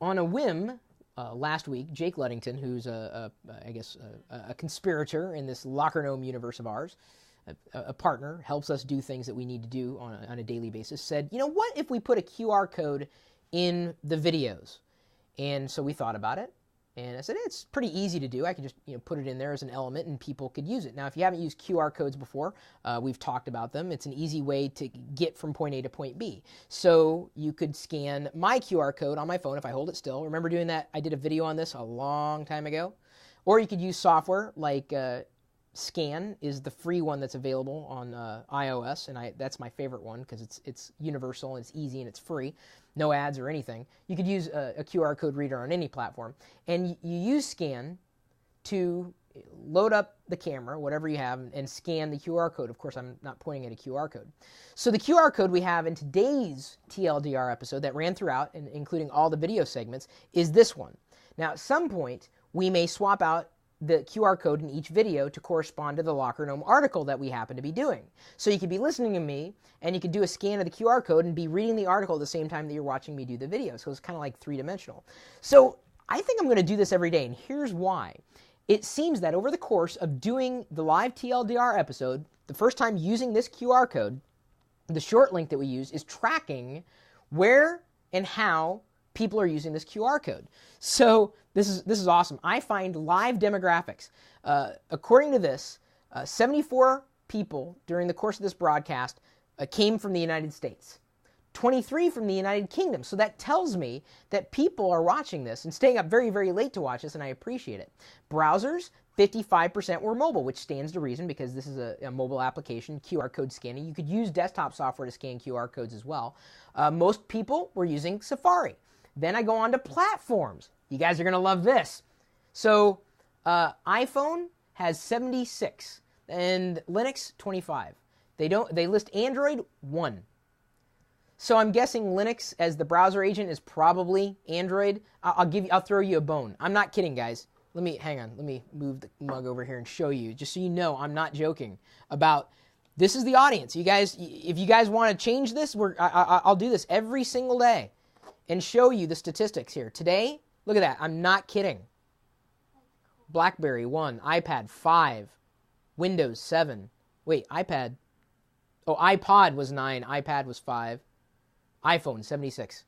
on a whim, last week, Jake Ludington, who's a conspirator in this Locker Gnome universe of ours, a partner, helps us do things that we need to do on a daily basis, said, you know, what if we put a QR code in the videos? And so we thought about it. And I said, it's pretty easy to do. I could just put it in there as an element and people could use it. Now, if you haven't used QR codes before, we've talked about them. It's an easy way to get from point A to point B. So you could scan my QR code on my phone if I hold it still. Remember doing that? I did a video on this a long time ago. Or you could use software like Scan is the free one that's available on iOS, and that's my favorite one because it's universal and it's easy and it's free, no ads or anything. You could use a QR code reader on any platform, and you use Scan to load up the camera, whatever you have, and scan the QR code. Of course, I'm not pointing at a QR code. So the QR code we have in today's TLDR episode that ran throughout, and including all the video segments, is this one. Now, at some point, we may swap out the QR code in each video to correspond to the Locker Gnome article that we happen to be doing. So you could be listening to me, and you could do a scan of the QR code and be reading the article at the same time that you're watching me do the video. So it's kind of like three-dimensional. So I think I'm going to do this every day, and here's why. It seems that over the course of doing the live TLDR episode, the first time using this QR code, the short link that we use is tracking where and how people are using this QR code. So this is awesome. I find live demographics. According to this, 74 people during the course of this broadcast came from the United States. 23 from the United Kingdom. So that tells me that people are watching this and staying up very, very late to watch this, and I appreciate it. Browsers, 55% were mobile, which stands to reason because this is a mobile application, QR code scanning. You could use desktop software to scan QR codes as well. Most people were using Safari. Then I go on to platforms. You guys are going to love this. So iPhone has 76 and Linux 25. They list Android 1. So I'm guessing Linux as the browser agent is probably Android. I'll throw you a bone. I'm not kidding, guys. Hang on. Let me move the mug over here and show you, just so you know I'm not joking about. This is the audience. You guys, if you guys want to change this, I'll do this every single day and show you the statistics here. Today, look at that. I'm not kidding. BlackBerry 1, iPad 5, Windows 7. Wait, iPad. Oh, iPod was 9, iPad was 5, iPhone 76.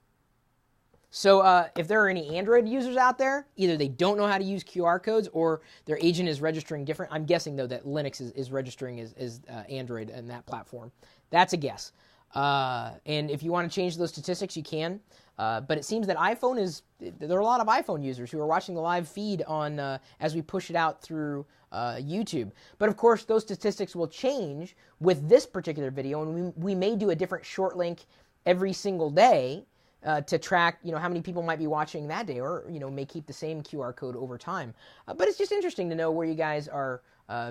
So if there are any Android users out there, either they don't know how to use QR codes or their agent is registering different. I'm guessing, though, that Linux is registering as Android in that platform. That's a guess. And if you want to change those statistics, you can. But it seems that there are a lot of iPhone users who are watching the live feed on as we push it out through YouTube. But of course, those statistics will change with this particular video, and we may do a different short link every single day to track, how many people might be watching that day, or may keep the same QR code over time. But it's just interesting to know where you guys are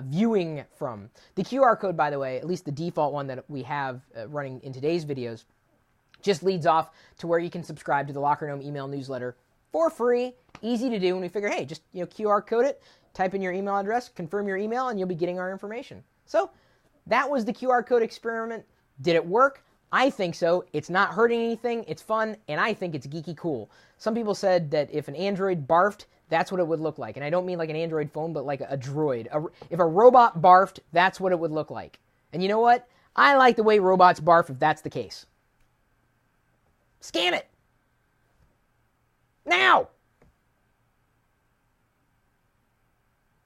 viewing from. The QR code, by the way, at least the default one that we have running in today's videos, just leads off to where you can subscribe to the Locker Gnome email newsletter for free. Easy to do, and we figure, hey, just QR code it, type in your email address, confirm your email, and you'll be getting our information. So that was the QR code experiment. Did it work? I think so. It's not hurting anything. It's fun, and I think it's geeky cool. Some people said that if an Android barfed, that's what it would look like. And I don't mean like an Android phone, but like a droid. If a robot barfed, that's what it would look like. And you know what? I like the way robots barf if that's the case. Scan it. Now!